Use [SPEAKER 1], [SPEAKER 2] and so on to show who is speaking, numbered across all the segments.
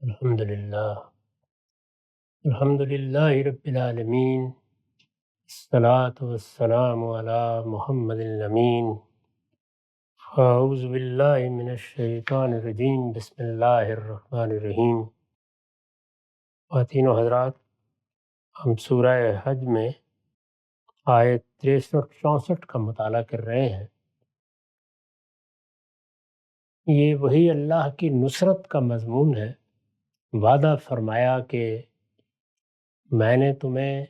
[SPEAKER 1] الحمد للہ رب العالمین، الصلاة والسلام علی محمد الامین۔ اعوذ باللہ من الشیطان الرجیم، بسم اللہ الرحمن الرحیم۔ خواتین و حضرات، ہم سورہ حج میں آیت 63-64 کا مطالعہ کر رہے ہیں۔ یہ وہی اللہ کی نصرت کا مضمون ہے۔ وعدہ فرمایا کہ میں نے تمہیں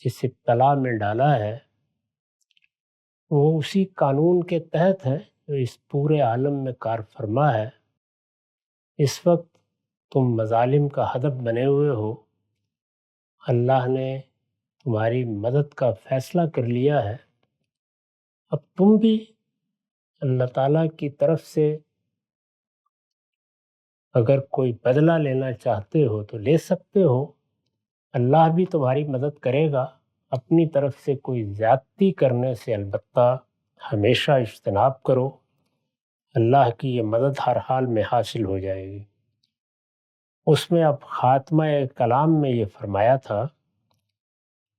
[SPEAKER 1] جس ابتلا میں ڈالا ہے وہ اسی قانون کے تحت ہے جو اس پورے عالم میں کار فرما ہے۔ اس وقت تم مظالم کا ہدف بنے ہوئے ہو، اللہ نے تمہاری مدد کا فیصلہ کر لیا ہے۔ اب تم بھی اللہ تعالیٰ کی طرف سے اگر کوئی بدلہ لینا چاہتے ہو تو لے سکتے ہو۔ اللہ بھی تمہاری مدد کرے گا۔ اپنی طرف سے کوئی زیادتی کرنے سے البتہ ہمیشہ اجتناب کرو۔ اللہ کی یہ مدد ہر حال میں حاصل ہو جائے گی۔ اس میں اب خاتمہ کلام میں یہ فرمایا تھا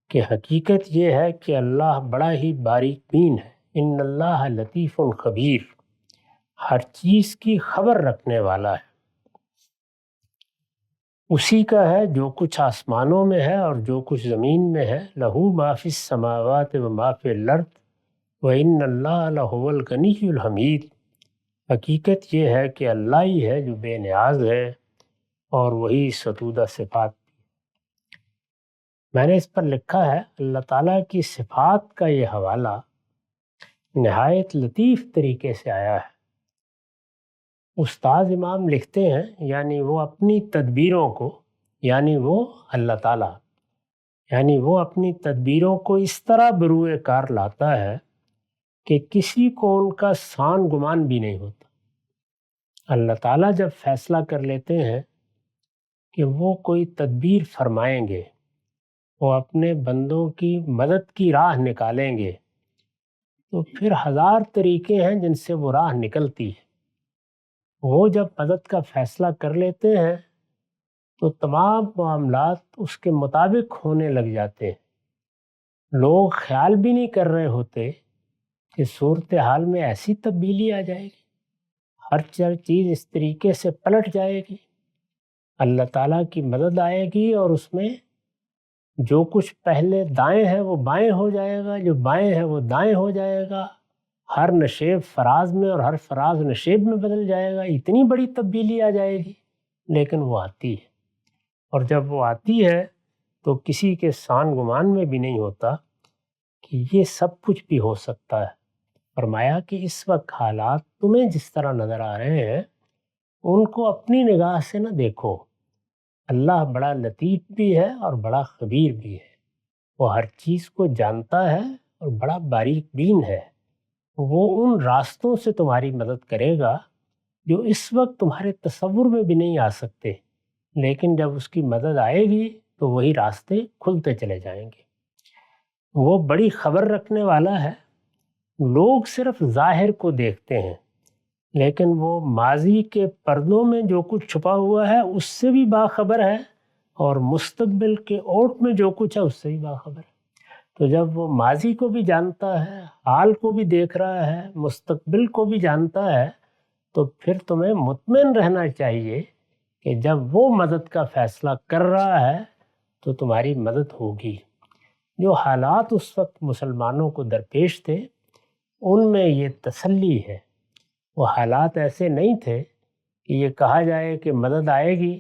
[SPEAKER 1] کہ حقیقت یہ ہے کہ اللہ بڑا ہی باریک بین ہے۔ ان اللہ لطیف خبیر، ہر چیز کی خبر رکھنے والا ہے۔ اسی کا ہے جو کچھ آسمانوں میں ہے اور جو کچھ زمین میں ہے۔ لہو ما فی السماوات و ما فی الارض وان اللہ لہو الغنی الحمید۔ حقیقت یہ ہے کہ اللہ ہی ہے جو بے نیاز ہے اور وہی ستودہ صفات۔ میں نے اس پر لکھا ہے اللہ تعالیٰ کی صفات کا یہ حوالہ نہایت لطیف طریقے سے آیا ہے۔ استاد امام لکھتے ہیں یعنی وہ اپنی تدبیروں کو، یعنی وہ اللہ تعالیٰ، یعنی وہ اپنی تدبیروں کو اس طرح بروئے کار لاتا ہے کہ کسی کو ان کا سان گمان بھی نہیں ہوتا۔ اللہ تعالیٰ جب فیصلہ کر لیتے ہیں کہ وہ کوئی تدبیر فرمائیں گے، وہ اپنے بندوں کی مدد کی راہ نکالیں گے، تو پھر ہزار طریقے ہیں جن سے وہ راہ نکلتی ہے۔ وہ جب مدد کا فیصلہ کر لیتے ہیں تو تمام معاملات اس کے مطابق ہونے لگ جاتے ہیں۔ لوگ خیال بھی نہیں کر رہے ہوتے کہ صورتحال میں ایسی تبدیلی آ جائے گی، ہر چیز اس طریقے سے پلٹ جائے گی۔ اللہ تعالیٰ کی مدد آئے گی اور اس میں جو کچھ پہلے دائیں ہے وہ بائیں ہو جائے گا، جو بائیں ہے وہ دائیں ہو جائے گا، ہر نشیب فراز میں اور ہر فراز نشیب میں بدل جائے گا۔ اتنی بڑی تبدیلی آ جائے گی، لیکن وہ آتی ہے، اور جب وہ آتی ہے تو کسی کے سان گمان میں بھی نہیں ہوتا کہ یہ سب کچھ بھی ہو سکتا ہے۔ فرمایا کہ اس وقت حالات تمہیں جس طرح نظر آ رہے ہیں ان کو اپنی نگاہ سے نہ دیکھو۔ اللہ بڑا لطیف بھی ہے اور بڑا خبیر بھی ہے۔ وہ ہر چیز کو جانتا ہے اور بڑا باریک بین ہے۔ وہ ان راستوں سے تمہاری مدد کرے گا جو اس وقت تمہارے تصور میں بھی نہیں آ سکتے، لیکن جب اس کی مدد آئے گی تو وہی راستے کھلتے چلے جائیں گے۔ وہ بڑی خبر رکھنے والا ہے۔ لوگ صرف ظاہر کو دیکھتے ہیں، لیکن وہ ماضی کے پردوں میں جو کچھ چھپا ہوا ہے اس سے بھی باخبر ہے، اور مستقبل کے اوٹ میں جو کچھ ہے اس سے بھی باخبر ہے۔ تو جب وہ ماضی کو بھی جانتا ہے، حال کو بھی دیکھ رہا ہے، مستقبل کو بھی جانتا ہے، تو پھر تمہیں مطمئن رہنا چاہیے کہ جب وہ مدد کا فیصلہ کر رہا ہے تو تمہاری مدد ہوگی۔ جو حالات اس وقت مسلمانوں کو درپیش تھے ان میں یہ تسلی ہے۔ وہ حالات ایسے نہیں تھے کہ یہ کہا جائے کہ مدد آئے گی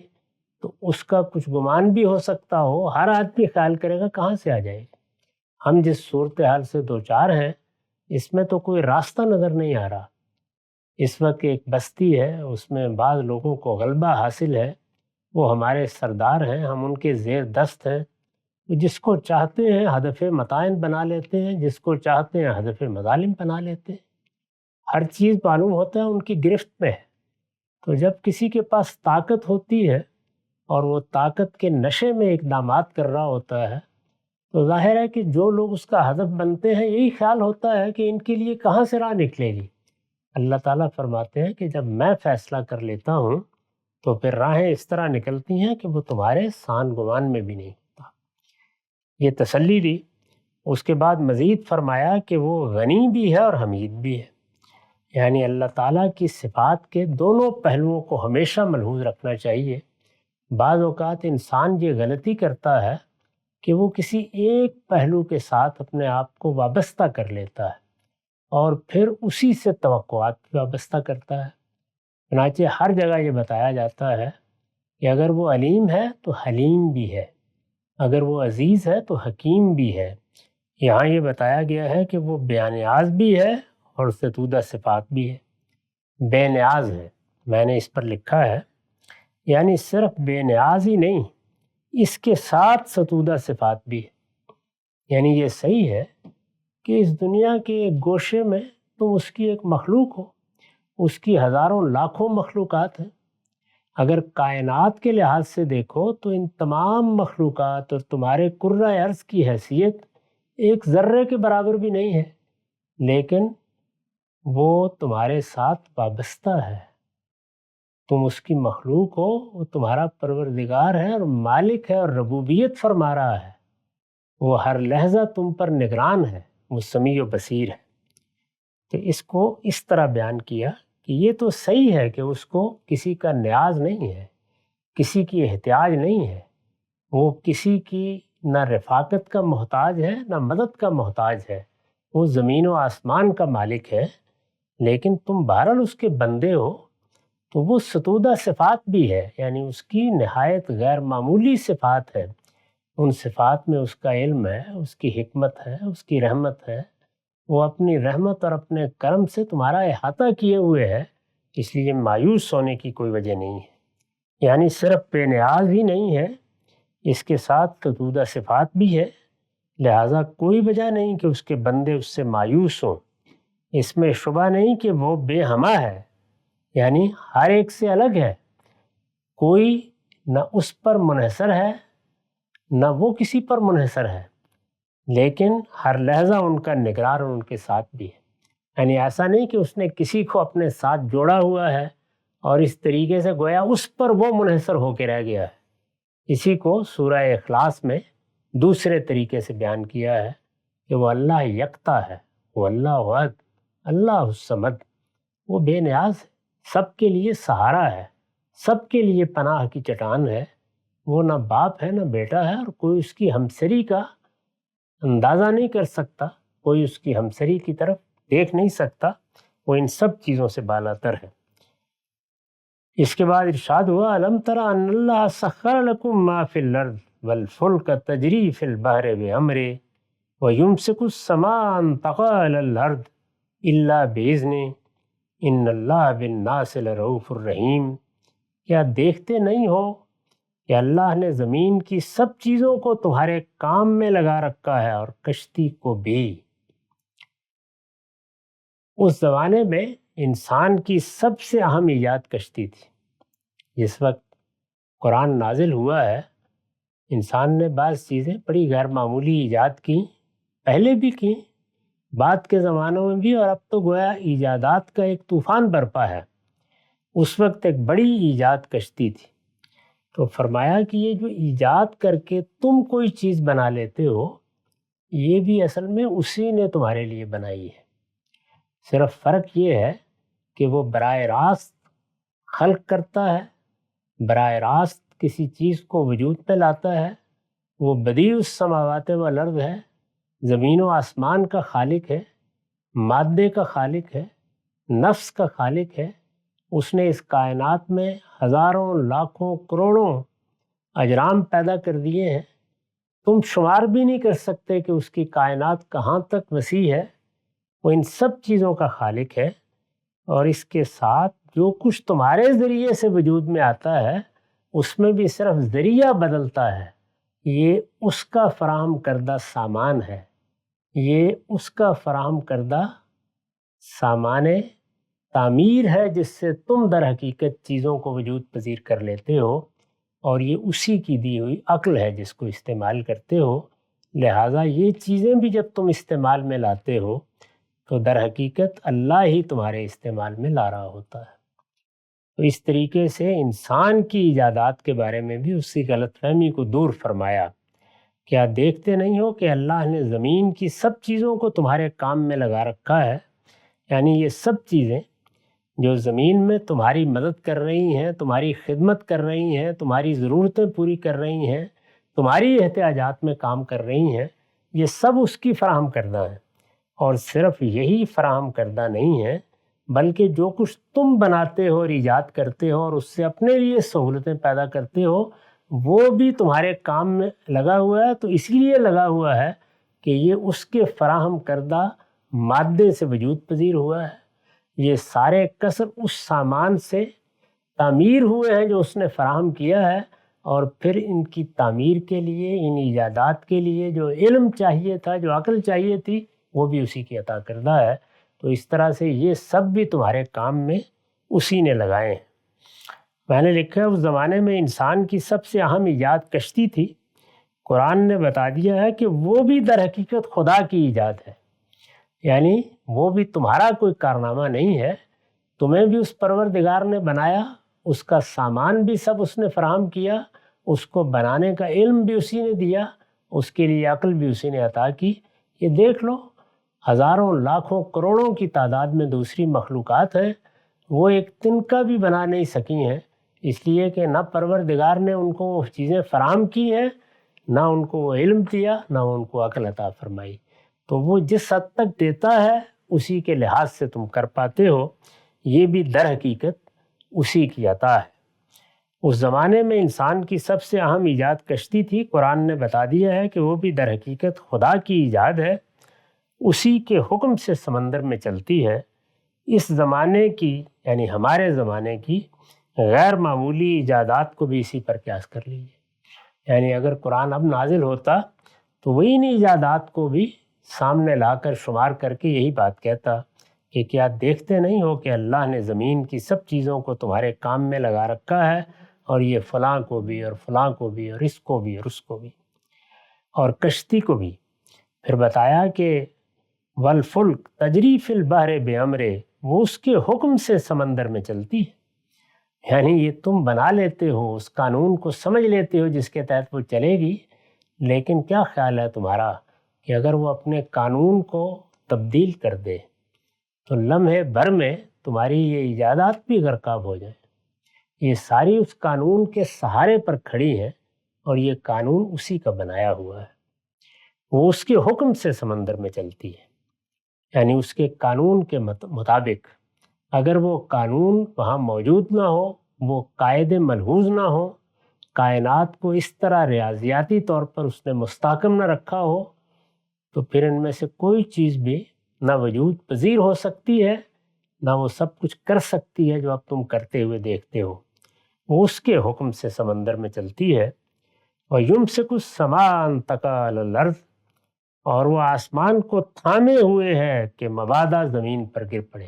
[SPEAKER 1] تو اس کا کچھ گمان بھی ہو سکتا ہو۔ ہر آدمی خیال کرے گا کہاں سے آ جائے گی۔ ہم جس صورتحال سے دوچار ہیں اس میں تو کوئی راستہ نظر نہیں آ رہا۔ اس وقت ایک بستی ہے، اس میں بعض لوگوں کو غلبہ حاصل ہے، وہ ہمارے سردار ہیں، ہم ان کے زیر دست ہیں۔ جس کو چاہتے ہیں ہدف متائن بنا لیتے ہیں، جس کو چاہتے ہیں ہدف مظالم بنا لیتے ہیں۔ ہر چیز معلوم ہوتا ہے ان کی گرفت میں ہے۔ تو جب کسی کے پاس طاقت ہوتی ہے اور وہ طاقت کے نشے میں اقدامات کر رہا ہوتا ہے تو ظاہر ہے کہ جو لوگ اس کا ہدف بنتے ہیں یہی خیال ہوتا ہے کہ ان کے لیے کہاں سے راہ نکلے گی۔ اللہ تعالیٰ فرماتے ہیں کہ جب میں فیصلہ کر لیتا ہوں تو پھر راہیں اس طرح نکلتی ہیں کہ وہ تمہارے سان گمان میں بھی نہیں ہوتا۔ یہ تسلی دی۔ اس کے بعد مزید فرمایا کہ وہ غنی بھی ہے اور حمید بھی ہے، یعنی اللہ تعالیٰ کی صفات کے دونوں پہلوؤں کو ہمیشہ ملحوظ رکھنا چاہیے۔ بعض اوقات انسان یہ غلطی کرتا ہے کہ وہ کسی ایک پہلو کے ساتھ اپنے آپ کو وابستہ کر لیتا ہے اور پھر اسی سے توقعات بھی وابستہ کرتا ہے۔ چنانچہ ہر جگہ یہ بتایا جاتا ہے کہ اگر وہ علیم ہے تو حلیم بھی ہے، اگر وہ عزیز ہے تو حکیم بھی ہے۔ یہاں یہ بتایا گیا ہے کہ وہ بے نیاز بھی ہے اور ستودہ صفات بھی ہے۔ بے نیاز ہے، میں نے اس پر لکھا ہے، یعنی صرف بے نیاز ہی نہیں، اس کے ساتھ ستودہ صفات بھی ہے۔ یعنی یہ صحیح ہے کہ اس دنیا کے ایک گوشے میں تم اس کی ایک مخلوق ہو، اس کی ہزاروں لاکھوں مخلوقات ہیں۔ اگر کائنات کے لحاظ سے دیکھو تو ان تمام مخلوقات اور تمہارے کرۂ ارض کی حیثیت ایک ذرے کے برابر بھی نہیں ہے، لیکن وہ تمہارے ساتھ وابستہ ہے۔ تم اس کی مخلوق ہو، وہ تمہارا پروردگار ہے اور مالک ہے اور ربوبیت فرما رہا ہے۔ وہ ہر لحظہ تم پر نگران ہے، وہ سمیع و بصیر ہے۔ تو اس کو اس طرح بیان کیا کہ یہ تو صحیح ہے کہ اس کو کسی کا نیاز نہیں ہے، کسی کی احتیاج نہیں ہے، وہ کسی کی نہ رفاقت کا محتاج ہے نہ مدد کا محتاج ہے، وہ زمین و آسمان کا مالک ہے، لیکن تم بہرحال اس کے بندے ہو۔ تو وہ ستودہ صفات بھی ہے، یعنی اس کی نہایت غیر معمولی صفات ہے۔ ان صفات میں اس کا علم ہے، اس کی حکمت ہے، اس کی رحمت ہے۔ وہ اپنی رحمت اور اپنے کرم سے تمہارا احاطہ کیے ہوئے ہے، اس لیے مایوس ہونے کی کوئی وجہ نہیں ہے۔ یعنی صرف بے نیاز ہی نہیں ہے، اس کے ساتھ ستودہ صفات بھی ہے، لہٰذا کوئی وجہ نہیں کہ اس کے بندے اس سے مایوس ہوں۔ اس میں شبہ نہیں کہ وہ بے ہمہ ہے، یعنی ہر ایک سے الگ ہے، کوئی نہ اس پر منحصر ہے نہ وہ کسی پر منحصر ہے، لیکن ہر لحظہ ان کا نگران اور ان کے ساتھ بھی ہے۔ یعنی ایسا نہیں کہ اس نے کسی کو اپنے ساتھ جوڑا ہوا ہے اور اس طریقے سے گویا اس پر وہ منحصر ہو کے رہ گیا ہے۔ اسی کو سورہ اخلاص میں دوسرے طریقے سے بیان کیا ہے کہ وہ اللہ یکتا ہے، وہ اللہ احد، اللہ الصمد، وہ بے نیاز ہے، سب کے لیے سہارا ہے، سب کے لیے پناہ کی چٹان ہے۔ وہ نہ باپ ہے نہ بیٹا ہے اور کوئی اس کی ہمسری کا اندازہ نہیں کر سکتا، کوئی اس کی ہمسری کی طرف دیکھ نہیں سکتا، وہ ان سب چیزوں سے بالاتر ہے۔ اس کے بعد ارشاد ہوا الم تر ان اللہ سخر لکم ما فی الارض والفلک تجری فی البحر بامرہ ویمسک السماء ان تقع علی الارض الا باذنہ ان اللہ بالناس لرؤوف الرحیم۔ کیا دیکھتے نہیں ہو کہ اللہ نے زمین کی سب چیزوں کو تمہارے کام میں لگا رکھا ہے اور کشتی کو بھی۔ اس زمانے میں انسان کی سب سے اہم ایجاد کشتی تھی۔ جس وقت قرآن نازل ہوا ہے، انسان نے بعض چیزیں بڑی غیر معمولی ایجاد کی، پہلے بھی کی، بعد کے زمانوں میں بھی، اور اب تو گویا ایجادات کا ایک طوفان برپا ہے۔ اس وقت ایک بڑی ایجاد کشتی تھی، تو فرمایا کہ یہ جو ایجاد کر کے تم کوئی چیز بنا لیتے ہو، یہ بھی اصل میں اسی نے تمہارے لیے بنائی ہے۔ صرف فرق یہ ہے کہ وہ براہ راست خلق کرتا ہے، براہ راست کسی چیز کو وجود پہ لاتا ہے۔ وہ بدیع السماوات والارض ہے، زمین و آسمان کا خالق ہے، مادے کا خالق ہے، نفس کا خالق ہے۔ اس نے اس کائنات میں ہزاروں لاکھوں کروڑوں اجرام پیدا کر دیے ہیں، تم شمار بھی نہیں کر سکتے کہ اس کی کائنات کہاں تک وسیع ہے۔ وہ ان سب چیزوں کا خالق ہے، اور اس کے ساتھ جو کچھ تمہارے ذریعے سے وجود میں آتا ہے اس میں بھی صرف ذریعہ بدلتا ہے، یہ اس کا فراہم کردہ سامان ہے، یہ اس کا فراہم کردہ سامان تعمیر ہے جس سے تم در حقیقت چیزوں کو وجود پذیر کر لیتے ہو، اور یہ اسی کی دی ہوئی عقل ہے جس کو استعمال کرتے ہو۔ لہٰذا یہ چیزیں بھی جب تم استعمال میں لاتے ہو تو در حقیقت اللہ ہی تمہارے استعمال میں لا رہا ہوتا ہے۔ تو اس طریقے سے انسان کی ایجادات کے بارے میں بھی اس کی غلط فہمی کو دور فرمایا۔ کیا دیکھتے نہیں ہو کہ اللہ نے زمین کی سب چیزوں کو تمہارے کام میں لگا رکھا ہے؟ یعنی یہ سب چیزیں جو زمین میں تمہاری مدد کر رہی ہیں، تمہاری خدمت کر رہی ہیں، تمہاری ضرورتیں پوری کر رہی ہیں، تمہاری احتیاجات میں کام کر رہی ہیں، یہ سب اس کی فراہم کردہ ہیں۔ اور صرف یہی فراہم کردہ نہیں ہے، بلکہ جو کچھ تم بناتے ہو اور ایجاد کرتے ہو اور اس سے اپنے لیے سہولتیں پیدا کرتے ہو، وہ بھی تمہارے کام میں لگا ہوا ہے۔ تو اسی لیے لگا ہوا ہے کہ یہ اس کے فراہم کردہ مادے سے وجود پذیر ہوا ہے۔ یہ سارے کسر اس سامان سے تعمیر ہوئے ہیں جو اس نے فراہم کیا ہے، اور پھر ان کی تعمیر کے لیے، ان ایجادات کے لیے جو علم چاہیے تھا، جو عقل چاہیے تھی، وہ بھی اسی کی عطا کردہ ہے۔ تو اس طرح سے یہ سب بھی تمہارے کام میں اسی نے لگائے ہیں۔ میں نے لکھا ہے اس زمانے میں انسان کی سب سے اہم ایجاد کشتی تھی۔ قرآن نے بتا دیا ہے کہ وہ بھی در حقیقت خدا کی ایجاد ہے، یعنی وہ بھی تمہارا کوئی کارنامہ نہیں ہے، تمہیں بھی اس پروردگار نے بنایا، اس کا سامان بھی سب اس نے فراہم کیا، اس کو بنانے کا علم بھی اسی نے دیا، اس کے لیے عقل بھی اسی نے عطا کی۔ یہ دیکھ لو، ہزاروں لاکھوں کروڑوں کی تعداد میں دوسری مخلوقات ہیں، وہ ایک تنکا بھی بنا نہیں سکی ہیں، اس لیے کہ نہ پروردگار نے ان کو وہ چیزیں فراہم کی ہیں، نہ ان کو وہ علم دیا، نہ ان کو عقل عطا فرمائی۔ تو وہ جس حد تک دیتا ہے اسی کے لحاظ سے تم کر پاتے ہو، یہ بھی در حقیقت اسی کی عطا ہے۔ اس زمانے میں انسان کی سب سے اہم ایجاد کشتی تھی۔ قرآن نے بتا دیا ہے کہ وہ بھی در حقیقت خدا کی ایجاد ہے، اسی کے حکم سے سمندر میں چلتی ہے۔ اس زمانے کی، یعنی ہمارے زمانے کی غیر معمولی ایجادات کو بھی اسی پر قیاس کر لیجیے۔ یعنی اگر قرآن اب نازل ہوتا تو وہی ان ایجادات کو بھی سامنے لا کر شمار کر کے یہی بات کہتا کہ کیا دیکھتے نہیں ہو کہ اللہ نے زمین کی سب چیزوں کو تمہارے کام میں لگا رکھا ہے، اور یہ فلاں کو بھی اور فلاں کو بھی اور اس کو بھی اور اس کو بھی، اور کشتی کو بھی۔ پھر بتایا کہ والفلک تجری فی البحر بامرہ، وہ اس کے حکم سے سمندر میں چلتی ہے۔ یعنی یہ تم بنا لیتے ہو، اس قانون کو سمجھ لیتے ہو جس کے تحت وہ چلے گی، لیکن کیا خیال ہے تمہارا کہ اگر وہ اپنے قانون کو تبدیل کر دے تو لمحے بھر میں تمہاری یہ ایجادات بھی غرقاب ہو جائیں۔ یہ ساری اس قانون کے سہارے پر کھڑی ہیں، اور یہ قانون اسی کا بنایا ہوا ہے۔ وہ اس کے حکم سے سمندر میں چلتی ہے، یعنی اس کے قانون کے مطابق۔ اگر وہ قانون وہاں موجود نہ ہو، وہ قاعد ملحوظ نہ ہو، کائنات کو اس طرح ریاضیاتی طور پر اس نے مستحکم نہ رکھا ہو، تو پھر ان میں سے کوئی چیز بھی نہ وجود پذیر ہو سکتی ہے، نہ وہ سب کچھ کر سکتی ہے جو اب تم کرتے ہوئے دیکھتے ہو۔ وہ اس کے حکم سے سمندر میں چلتی ہے۔ وَيُمْسِكُ السَّمَاءَ أَن تَقَعَ عَلَى الْأَرْضِ، اور وہ آسمان کو تھامے ہوئے ہے کہ مبادا زمین پر گر پڑے۔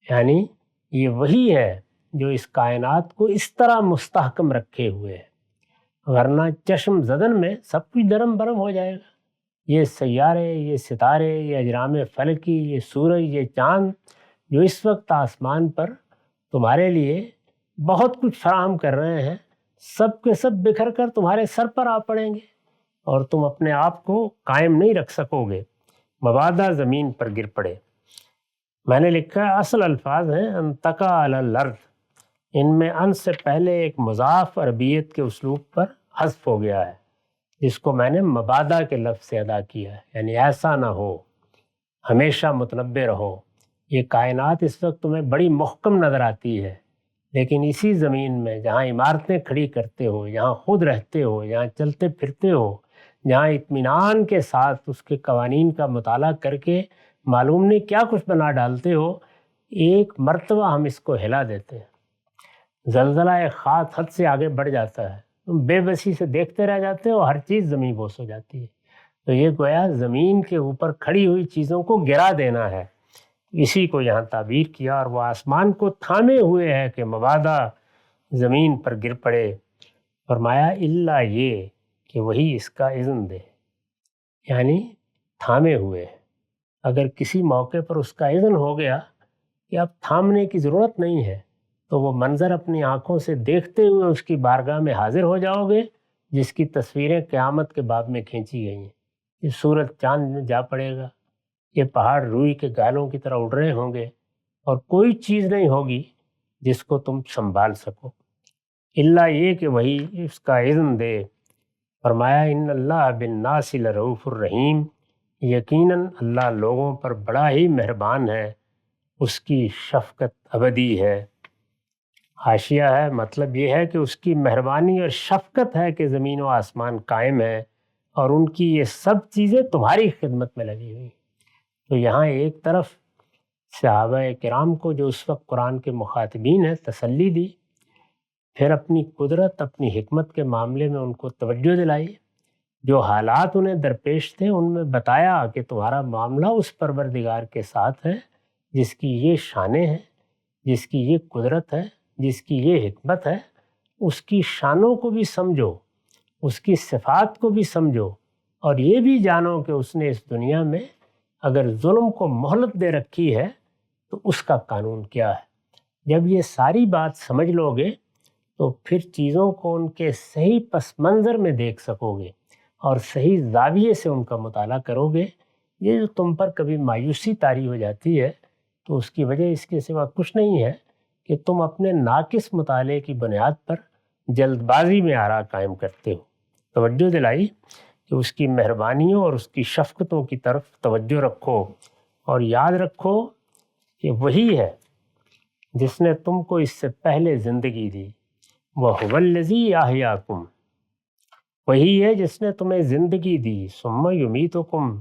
[SPEAKER 1] یعنی یہ وہی ہے جو اس کائنات کو اس طرح مستحکم رکھے ہوئے ہے، ورنہ چشم زدن میں سب کچھ درم برم ہو جائے گا۔ یہ سیارے، یہ ستارے، یہ اجرام فلکی، یہ سورج، یہ چاند جو اس وقت آسمان پر تمہارے لیے بہت کچھ فراہم کر رہے ہیں، سب کے سب بکھر کر تمہارے سر پر آ پڑیں گے، اور تم اپنے آپ کو قائم نہیں رکھ سکو گے، مبادا زمین پر گر پڑے۔ میں نے لکھا ہے اصل الفاظ ہیں ان تقع علی الارض، ان میں ان سے پہلے ایک مضاف عربیت کے اسلوب پر حذف ہو گیا ہے، جس کو میں نے مبادا کے لفظ سے ادا کیا ہے، یعنی ایسا نہ ہو، ہمیشہ متنبع رہو۔ یہ کائنات اس وقت تمہیں بڑی محکم نظر آتی ہے، لیکن اسی زمین میں جہاں عمارتیں کھڑی کرتے ہو، جہاں خود رہتے ہو، جہاں چلتے پھرتے ہو، جہاں اطمینان کے ساتھ اس کے قوانین کا مطالعہ کر کے معلوم نہیں کیا کچھ بنا ڈالتے ہو، ایک مرتبہ ہم اس کو ہلا دیتے ہیں، زلزلہ خاص حد سے آگے بڑھ جاتا ہے، تم بے بسی سے دیکھتے رہ جاتے ہو، ہر چیز زمین بوس ہو جاتی ہے۔ تو یہ گویا زمین کے اوپر کھڑی ہوئی چیزوں کو گرا دینا ہے، اسی کو یہاں تعبیر کیا۔ اور وہ آسمان کو تھامے ہوئے ہے کہ مبادا زمین پر گر پڑے، فرمایا الا یہ کہ وہی اس کا اذن دے، یعنی تھامے ہوئے ہے۔ اگر کسی موقع پر اس کا اذن ہو گیا کہ اب تھامنے کی ضرورت نہیں ہے، تو وہ منظر اپنی آنکھوں سے دیکھتے ہوئے اس کی بارگاہ میں حاضر ہو جاؤ گے جس کی تصویریں قیامت کے باب میں کھینچی گئی ہیں۔ یہ سورج چاند میں جا پڑے گا، یہ پہاڑ روئی کے گالوں کی طرح اڑ رہے ہوں گے، اور کوئی چیز نہیں ہوگی جس کو تم سنبھال سکو الا یہ کہ وہی اس کا اذن دے۔ فرمایا ان اللہ بالناس لرؤوف الرحیم، یقیناً اللہ لوگوں پر بڑا ہی مہربان ہے، اس کی شفقت ابدی ہے۔ حاشیہ ہے، مطلب یہ ہے کہ اس کی مہربانی اور شفقت ہے کہ زمین و آسمان قائم ہے اور ان کی یہ سب چیزیں تمہاری خدمت میں لگی ہوئی۔ تو یہاں ایک طرف صحابہ کرام کو جو اس وقت قرآن کے مخاطبین ہیں تسلی دی، پھر اپنی قدرت اپنی حکمت کے معاملے میں ان کو توجہ دلائی، جو حالات انہیں درپیش تھے ان میں بتایا کہ تمہارا معاملہ اس پروردگار کے ساتھ ہے جس کی یہ شانیں ہیں، جس کی یہ قدرت ہے، جس کی یہ حکمت ہے۔ اس کی شانوں کو بھی سمجھو، اس کی صفات کو بھی سمجھو، اور یہ بھی جانو کہ اس نے اس دنیا میں اگر ظلم کو مہلت دے رکھی ہے تو اس کا قانون کیا ہے۔ جب یہ ساری بات سمجھ لو گے تو پھر چیزوں کو ان کے صحیح پس منظر میں دیکھ سکو گے اور صحیح زاویے سے ان کا مطالعہ کرو گے۔ یہ جو تم پر کبھی مایوسی طاری ہو جاتی ہے تو اس کی وجہ اس کے سوا کچھ نہیں ہے کہ تم اپنے ناقص مطالعے کی بنیاد پر جلد بازی میں آراء قائم کرتے ہو۔ توجہ دلائی کہ اس کی مہربانیوں اور اس کی شفقتوں کی طرف توجہ رکھو، اور یاد رکھو کہ وہی ہے جس نے تم کو اس سے پہلے زندگی دی، وَهُوَ الَّذِي أَحْيَاكُمْ، وہی ہے جس نے تمہیں زندگی دی، ثُمَّ يُمِيتُكُمْ،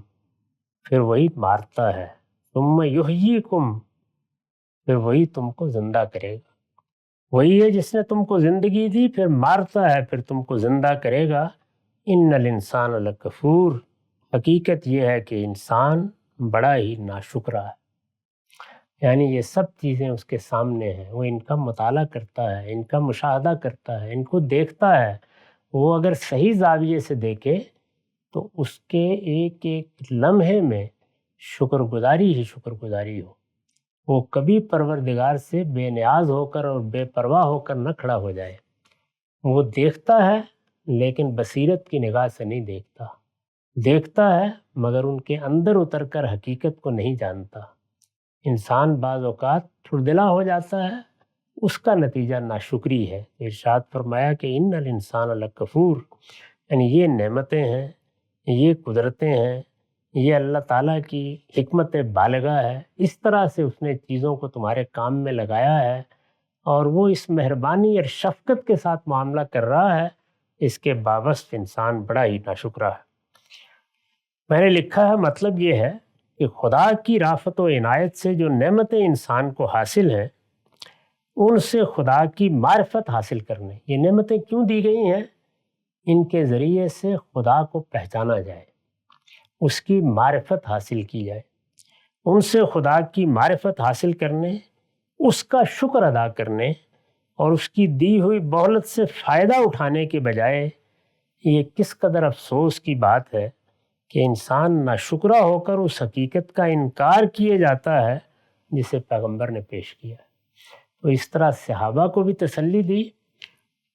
[SPEAKER 1] پھر وہی مارتا ہے، ثُمَّ يُحْيِيكُمْ، پھر وہی تم کو زندہ کرے گا۔ وہی ہے جس نے تم کو زندگی دی، پھر مارتا ہے، پھر تم کو زندہ کرے گا۔ ان الانسان لکفور، حقیقت یہ ہے کہ انسان بڑا ہی ناشکرا ہے۔ یعنی یہ سب چیزیں اس کے سامنے ہیں، وہ ان کا مطالعہ کرتا ہے، ان کا مشاہدہ کرتا ہے، ان کو دیکھتا ہے۔ وہ اگر صحیح زاویے سے دیکھے تو اس کے ایک ایک لمحے میں شکر گزاری ہی شکر گزاری ہو۔ وہ کبھی پروردگار سے بے نیاز ہو کر اور بے پرواہ ہو کر نہ کھڑا ہو جائے۔ وہ دیکھتا ہے لیکن بصیرت کی نگاہ سے نہیں دیکھتا، دیکھتا ہے مگر ان کے اندر اتر کر حقیقت کو نہیں جانتا۔ انسان بعض اوقات چھڑدلا ہو جاتا ہے، اس کا نتیجہ ناشکری ہے۔ ارشاد فرمایا کہ ان الانسان لکفور، یعنی یہ نعمتیں ہیں، یہ قدرتیں ہیں، یہ اللہ تعالیٰ کی حکمت بالغہ ہے، اس طرح سے اس نے چیزوں کو تمہارے کام میں لگایا ہے اور وہ اس مہربانی اور شفقت کے ساتھ معاملہ کر رہا ہے، اس کے باوجود انسان بڑا ہی ناشکرا ہے۔ میں نے لکھا ہے مطلب یہ ہے کہ خدا کی رافت و عنایت سے جو نعمتیں انسان کو حاصل ہیں ان سے خدا کی معرفت حاصل کرنے، یہ نعمتیں کیوں دی گئی ہیں؟ ان کے ذریعے سے خدا کو پہچانا جائے، اس کی معرفت حاصل کی جائے۔ ان سے خدا کی معرفت حاصل کرنے، اس کا شکر ادا کرنے اور اس کی دی ہوئی مہلت سے فائدہ اٹھانے کے بجائے یہ کس قدر افسوس کی بات ہے کہ انسان ناشکرا ہو کر اس حقیقت کا انکار کیے جاتا ہے جسے پیغمبر نے پیش کیا ہے۔ تو اس طرح صحابہ کو بھی تسلی دی،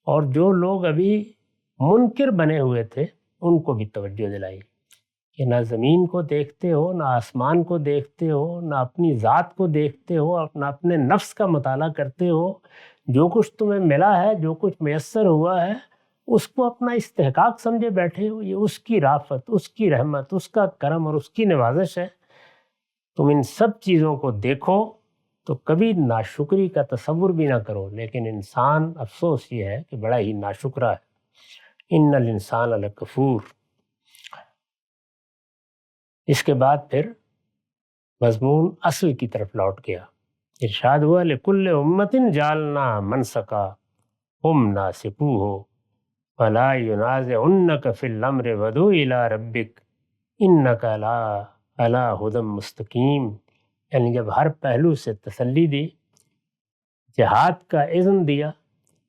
[SPEAKER 1] اور جو لوگ ابھی منکر بنے ہوئے تھے ان کو بھی توجہ دلائی کہ نہ زمین کو دیکھتے ہو، نہ آسمان کو دیکھتے ہو، نہ اپنی ذات کو دیکھتے ہو، نہ اپنے نفس کا مطالعہ کرتے ہو۔ جو کچھ تمہیں ملا ہے، جو کچھ میسر ہوا ہے، اس کو اپنا استحقاق سمجھے بیٹھے ہو۔ یہ اس کی رافت، اس کی رحمت، اس کا کرم اور اس کی نوازش ہے۔ تم ان سب چیزوں کو دیکھو تو کبھی ناشکری کا تصور بھی نہ کرو، لیکن انسان افسوس یہ ہے کہ بڑا ہی ناشکرا ہے۔ ان الانسان لکفور۔ اس کے بعد پھر مضمون اصل کی طرف لوٹ گیا۔ ارشاد ہوا لکل امت جعلنا منسکا ہم ناسکوہ فلا ینازعنک فی الامر ودع الی ربک انک علی ھدی مستقیم۔ یعنی جب ہر پہلو سے تسلی دی، جہاد کا اذن دیا،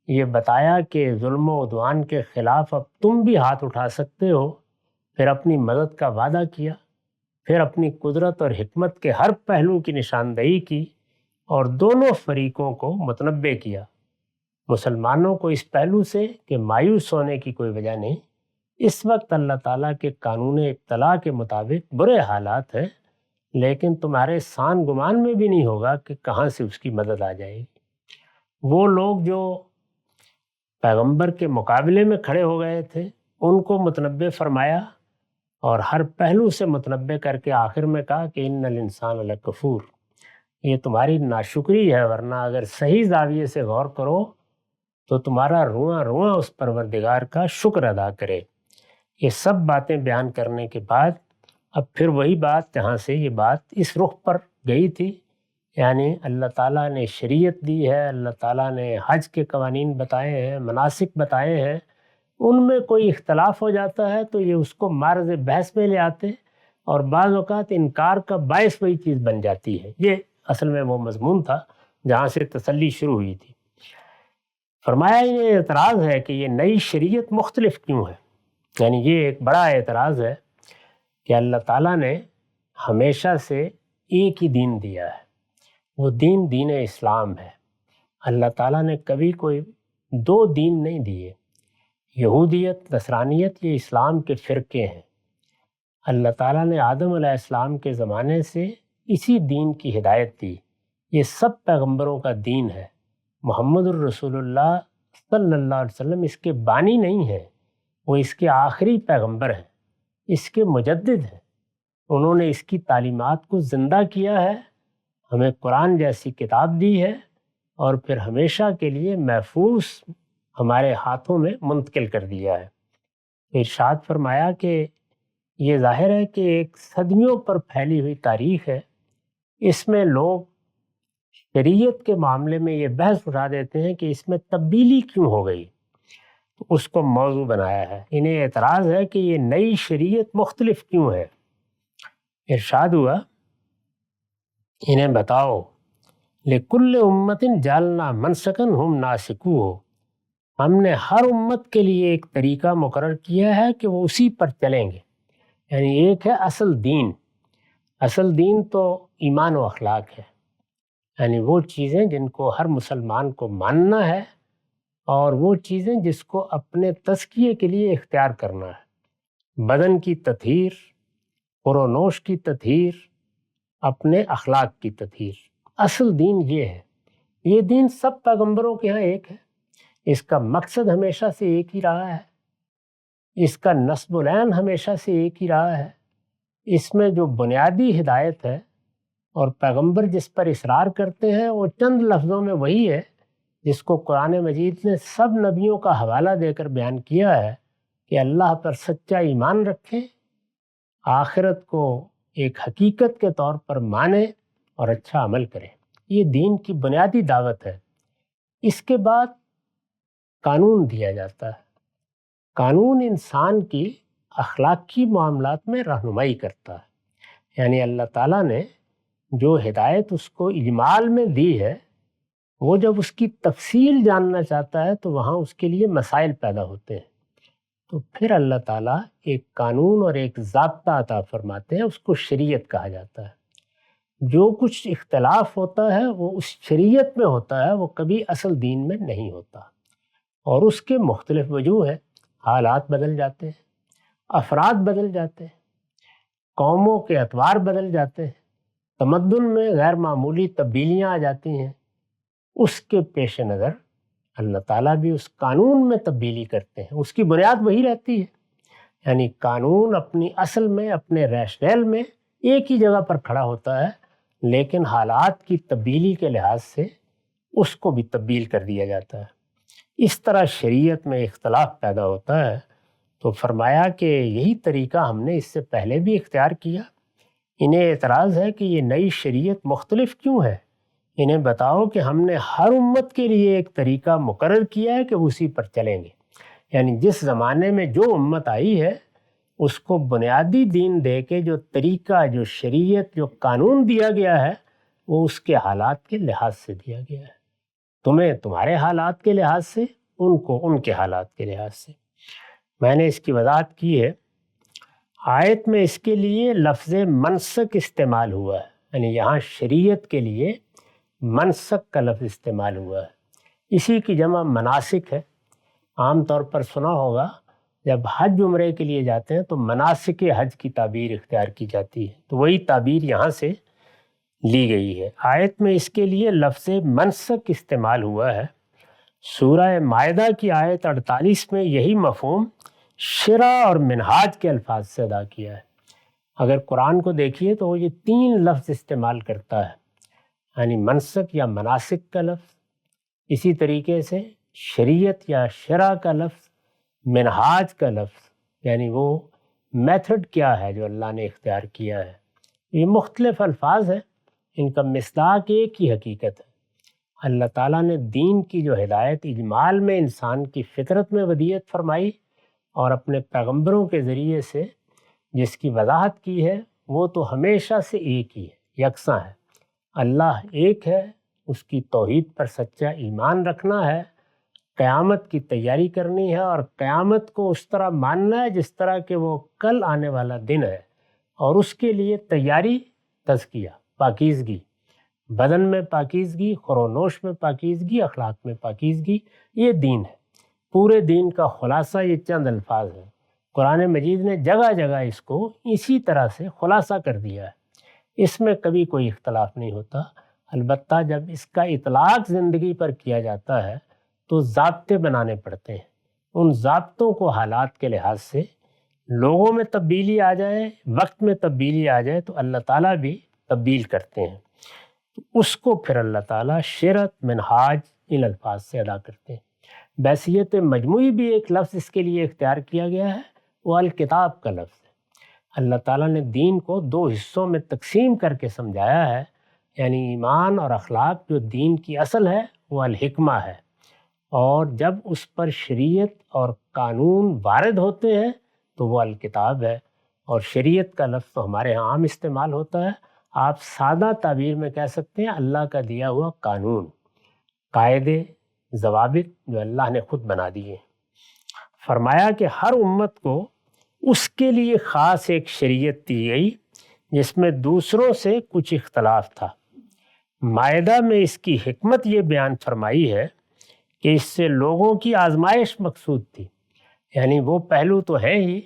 [SPEAKER 1] یہ بتایا کہ ظلم و عدوان کے خلاف اب تم بھی ہاتھ اٹھا سکتے ہو، پھر اپنی مدد کا وعدہ کیا، پھر اپنی قدرت اور حکمت کے ہر پہلو کی نشاندہی کی اور دونوں فریقوں کو متنبع کیا۔ مسلمانوں کو اس پہلو سے کہ مایوس ہونے کی کوئی وجہ نہیں، اس وقت اللہ تعالیٰ کے قانون ابتلا کے مطابق برے حالات ہیں، لیکن تمہارے سان گمان میں بھی نہیں ہوگا کہ کہاں سے اس کی مدد آ جائے گی۔ وہ لوگ جو پیغمبر کے مقابلے میں کھڑے ہو گئے تھے ان کو متنبع فرمایا، اور ہر پہلو سے متنبع کر کے آخر میں کہا کہ ان الانسان لکفور، یہ تمہاری ناشکری ہے، ورنہ اگر صحیح زاویے سے غور کرو تو تمہارا رواں رواں اس پروردگار کا شکر ادا کرے۔ یہ سب باتیں بیان کرنے کے بعد اب پھر وہی بات جہاں سے یہ بات اس رخ پر گئی تھی، یعنی اللہ تعالیٰ نے شریعت دی ہے، اللہ تعالیٰ نے حج کے قوانین بتائے ہیں، مناسک بتائے ہیں، ان میں کوئی اختلاف ہو جاتا ہے تو یہ اس کو معرض بحث میں لے آتے، اور بعض اوقات انکار کا باعث وہی چیز بن جاتی ہے۔ یہ اصل میں وہ مضمون تھا جہاں سے تسلی شروع ہوئی تھی۔ فرمایا یہ اعتراض ہے کہ یہ نئی شریعت مختلف کیوں ہے، یعنی یہ ایک بڑا اعتراض ہے کہ اللہ تعالیٰ نے ہمیشہ سے ایک ہی دین دیا ہے، وہ دین اسلام ہے۔ اللہ تعالیٰ نے کبھی کوئی دو دین نہیں دیے، یہودیت نصرانیت یہ اسلام کے فرقے ہیں۔ اللہ تعالیٰ نے آدم علیہ السلام کے زمانے سے اسی دین کی ہدایت دی، یہ سب پیغمبروں کا دین ہے۔ محمد الرسول اللہ صلی اللہ علیہ وسلم اس کے بانی نہیں ہیں، وہ اس کے آخری پیغمبر ہیں، اس کے مجدد ہیں۔ انہوں نے اس کی تعلیمات کو زندہ کیا ہے، ہمیں قرآن جیسی کتاب دی ہے، اور پھر ہمیشہ کے لیے محفوظ ہمارے ہاتھوں میں منتقل کر دیا ہے۔ ارشاد فرمایا کہ یہ ظاہر ہے کہ ایک صدیوں پر پھیلی ہوئی تاریخ ہے، اس میں لوگ شریعت کے معاملے میں یہ بحث اٹھا دیتے ہیں کہ اس میں تبدیلی کیوں ہو گئی، تو اس کو موضوع بنایا ہے۔ انہیں اعتراض ہے کہ یہ نئی شریعت مختلف کیوں ہے۔ ارشاد ہوا انہیں بتاؤ لِكُلِّ أُمَّةٍ جَعَلْنَا مَنْسَكًا هُمْ نَاسِكُوهُ، ہم نے ہر امت کے لیے ایک طریقہ مقرر کیا ہے کہ وہ اسی پر چلیں گے، یعنی ایک ہے اصل دین۔ اصل دین تو ایمان و اخلاق ہے، یعنی وہ چیزیں جن کو ہر مسلمان کو ماننا ہے، اور وہ چیزیں جس کو اپنے تزکیے کے لیے اختیار کرنا ہے۔ بدن کی تطہیر، پرونوش کی تطہیر، اپنے اخلاق کی تطہیر، اصل دین یہ ہے۔ یہ دین سب پیغمبروں کے ہاں ایک ہے، اس کا مقصد ہمیشہ سے ایک ہی رہا ہے، اس کا نصب العین ہمیشہ سے ایک ہی رہا ہے۔ اس میں جو بنیادی ہدایت ہے اور پیغمبر جس پر اصرار کرتے ہیں وہ چند لفظوں میں وہی ہے جس کو قرآن مجید نے سب نبیوں کا حوالہ دے کر بیان کیا ہے کہ اللہ پر سچا ایمان رکھیں، آخرت کو ایک حقیقت کے طور پر مانیں اور اچھا عمل کریں۔ یہ دین کی بنیادی دعوت ہے۔ اس کے بعد قانون دیا جاتا ہے۔ قانون انسان کی اخلاقی معاملات میں رہنمائی کرتا ہے، یعنی اللہ تعالیٰ نے جو ہدایت اس کو اجمال میں دی ہے، وہ جب اس کی تفصیل جاننا چاہتا ہے تو وہاں اس کے لیے مسائل پیدا ہوتے ہیں، تو پھر اللہ تعالیٰ ایک قانون اور ایک ضابطہ عطا فرماتے ہیں، اس کو شریعت کہا جاتا ہے۔ جو کچھ اختلاف ہوتا ہے وہ اس شریعت میں ہوتا ہے، وہ کبھی اصل دین میں نہیں ہوتا، اور اس کے مختلف وجوہ ہیں۔ حالات بدل جاتے ہیں، افراد بدل جاتے ہیں، قوموں کے اطوار بدل جاتے ہیں، تمدن میں غیر معمولی تبدیلیاں آ جاتی ہیں۔ اس کے پیش نظر اللہ تعالیٰ بھی اس قانون میں تبدیلی کرتے ہیں، اس کی بنیاد وہی رہتی ہے، یعنی قانون اپنی اصل میں اپنے ریشنل میں ایک ہی جگہ پر کھڑا ہوتا ہے، لیکن حالات کی تبدیلی کے لحاظ سے اس کو بھی تبدیل کر دیا جاتا ہے۔ اس طرح شریعت میں اختلاف پیدا ہوتا ہے، تو فرمایا کہ یہی طریقہ ہم نے اس سے پہلے بھی اختیار کیا۔ انہیں اعتراض ہے کہ یہ نئی شریعت مختلف کیوں ہے۔ انہیں بتاؤ کہ ہم نے ہر امت کے لیے ایک طریقہ مقرر کیا ہے کہ وہ اسی پر چلیں گے، یعنی جس زمانے میں جو امت آئی ہے اس کو بنیادی دین دے کے جو طریقہ، جو شریعت، جو قانون دیا گیا ہے وہ اس کے حالات کے لحاظ سے دیا گیا ہے۔ تمہیں تمہارے حالات کے لحاظ سے، ان کو ان کے حالات کے لحاظ سے۔ میں نے اس کی وضاحت کی ہے۔ آیت میں اس کے لیے لفظ منسک استعمال ہوا ہے، یعنی یہاں شریعت کے لیے منسک کا لفظ استعمال ہوا ہے. اسی کی جمع مناسک ہے. عام طور پر سنا ہوگا جب حج عمرے کے لیے جاتے ہیں تو مناسک حج کی تعبیر اختیار کی جاتی ہے، تو وہی تعبیر یہاں سے لی گئی ہے. آیت میں اس کے لیے لفظ منسک استعمال ہوا ہے. سورہ مائدہ کی آیت 48 میں یہی مفہوم شرع اور منہاج کے الفاظ سے ادا کیا ہے. اگر قرآن کو دیکھیے تو وہ یہ 3 لفظ استعمال کرتا ہے، یعنی منسک یا مناسک کا لفظ، اسی طریقے سے شریعت یا شرع کا لفظ، منہاج کا لفظ، یعنی وہ میتھڈ کیا ہے جو اللہ نے اختیار کیا ہے. یہ مختلف الفاظ ہیں، ان کا مصداق ایک ہی حقیقت ہے. اللہ تعالیٰ نے دین کی جو ہدایت اجمال میں انسان کی فطرت میں ودیعت فرمائی اور اپنے پیغمبروں کے ذریعے سے جس کی وضاحت کی ہے، وہ تو ہمیشہ سے ایک ہی ہے، یکساں ہے. اللہ ایک ہے، اس کی توحید پر سچا ایمان رکھنا ہے، قیامت کی تیاری کرنی ہے اور قیامت کو اس طرح ماننا ہے جس طرح کہ وہ کل آنے والا دن ہے، اور اس کے لیے تیاری تزکیہ، پاکیزگی، بدن میں پاکیزگی، خور و نوش میں پاکیزگی، اخلاق میں پاکیزگی، یہ دین ہے. پورے دین کا خلاصہ یہ چند الفاظ ہیں. قرآن مجید نے جگہ جگہ اس کو اسی طرح سے خلاصہ کر دیا ہے. اس میں کبھی کوئی اختلاف نہیں ہوتا. البتہ جب اس کا اطلاق زندگی پر کیا جاتا ہے تو ضابطے بنانے پڑتے ہیں. ان ضابطوں کو حالات کے لحاظ سے لوگوں میں تبدیلی آ جائے، وقت میں تبدیلی آ جائے تو اللہ تعالیٰ بھی تبدیل کرتے ہیں. اس کو پھر اللہ تعالیٰ شرعت، منہاج ان الفاظ سے ادا کرتے ہیں. بحیثیت مجموعی بھی ایک لفظ اس کے لیے اختیار کیا گیا ہے، وہ الکتاب کا لفظ ہے. اللہ تعالیٰ نے دین کو 2 حصوں میں تقسیم کر کے سمجھایا ہے، یعنی ایمان اور اخلاق جو دین کی اصل ہے وہ الحکمہ ہے، اور جب اس پر شریعت اور قانون وارد ہوتے ہیں تو وہ الکتاب ہے. اور شریعت کا لفظ تو ہمارے ہاں عام استعمال ہوتا ہے. آپ سادہ تعبیر میں کہہ سکتے ہیں اللہ کا دیا ہوا قانون، قاعدے، ضوابط جو اللہ نے خود بنا دیے. فرمایا کہ ہر امت کو اس کے لیے خاص ایک شریعت دی گئی جس میں دوسروں سے کچھ اختلاف تھا. مائدہ میں اس کی حکمت یہ بیان فرمائی ہے کہ اس سے لوگوں کی آزمائش مقصود تھی. یعنی وہ پہلو تو ہے ہی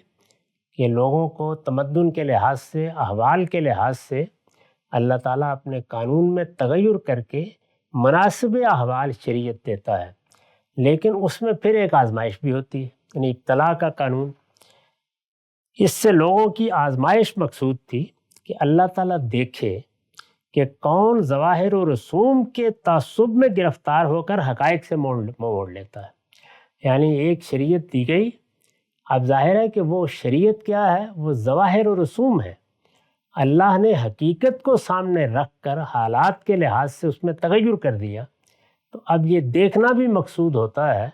[SPEAKER 1] کہ لوگوں کو تمدن کے لحاظ سے، احوال کے لحاظ سے اللہ تعالیٰ اپنے قانون میں تغیر کر کے مناسب احوال شریعت دیتا ہے، لیکن اس میں پھر ایک آزمائش بھی ہوتی ہے، یعنی ابتلا کا قانون. اس سے لوگوں کی آزمائش مقصود تھی کہ اللہ تعالیٰ دیکھے کہ کون ظواہر و رسوم کے تعصب میں گرفتار ہو کر حقائق سے موڑ لیتا ہے. یعنی ایک شریعت دی گئی، اب ظاہر ہے کہ وہ شریعت کیا ہے، وہ ظواہر و رسوم ہے. اللہ نے حقیقت کو سامنے رکھ کر حالات کے لحاظ سے اس میں تغیر کر دیا، تو اب یہ دیکھنا بھی مقصود ہوتا ہے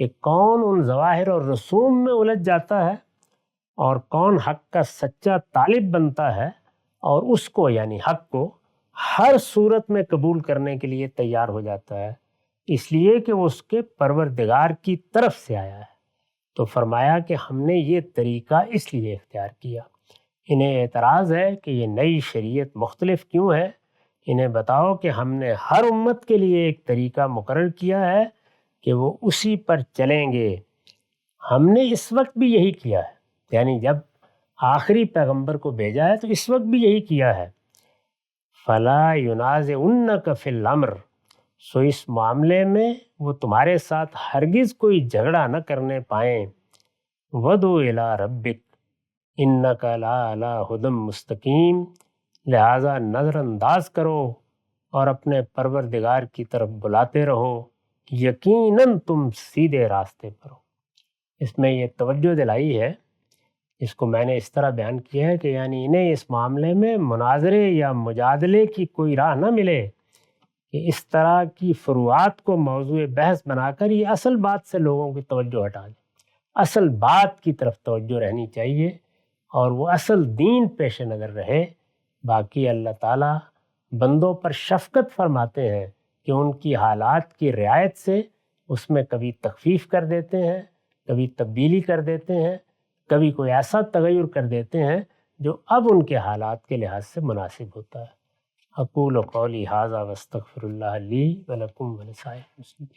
[SPEAKER 1] کہ کون ان ظواہر اور رسوم میں الجھ جاتا ہے اور کون حق کا سچا طالب بنتا ہے اور اس کو یعنی حق کو ہر صورت میں قبول کرنے کے لیے تیار ہو جاتا ہے، اس لیے کہ وہ اس کے پروردگار کی طرف سے آیا ہے. تو فرمایا کہ ہم نے یہ طریقہ اس لیے اختیار کیا. انہیں اعتراض ہے کہ یہ نئی شریعت مختلف کیوں ہے. انہیں بتاؤ کہ ہم نے ہر امت کے لیے ایک طریقہ مقرر کیا ہے کہ وہ اسی پر چلیں گے. ہم نے اس وقت بھی یہی کیا ہے، یعنی جب آخری پیغمبر کو بھیجا ہے تو اس وقت بھی یہی کیا ہے. فَلَا يُنَازِعُنَّكَ فِي الْأَمْرِ، سو اس معاملے میں وہ تمہارے ساتھ ہرگز کوئی جھگڑا نہ کرنے پائیں. وَدُعُ إِلَىٰ رَبِّكَ إِنَّكَ لَعَلَىٰ هُدًى مُسْتَقِيمٍ، لہٰذا نظر انداز کرو اور اپنے پروردگار کی طرف بلاتے رہو، یقیناً تم سیدھے راستے پر ہو. اس میں یہ توجہ دلائی ہے، اس کو میں نے اس طرح بیان کیا ہے کہ یعنی انہیں اس معاملے میں مناظرے یا مجادلے کی کوئی راہ نہ ملے کہ اس طرح کی فروعات کو موضوع بحث بنا کر یہ اصل بات سے لوگوں کی توجہ ہٹا دیں. اصل بات کی طرف توجہ رہنی چاہیے اور وہ اصل دین پیش نظر رہے. باقی اللہ تعالیٰ بندوں پر شفقت فرماتے ہیں کہ ان کی حالات کی رعایت سے اس میں کبھی تخفیف کر دیتے ہیں، کبھی تبدیلی کر دیتے ہیں، کبھی کوئی ایسا تغیر کر دیتے ہیں جو اب ان کے حالات کے لحاظ سے مناسب ہوتا ہے. اقول قولی ھذا واستغفر اللہ لی ولکم ولسائر المسلمین۔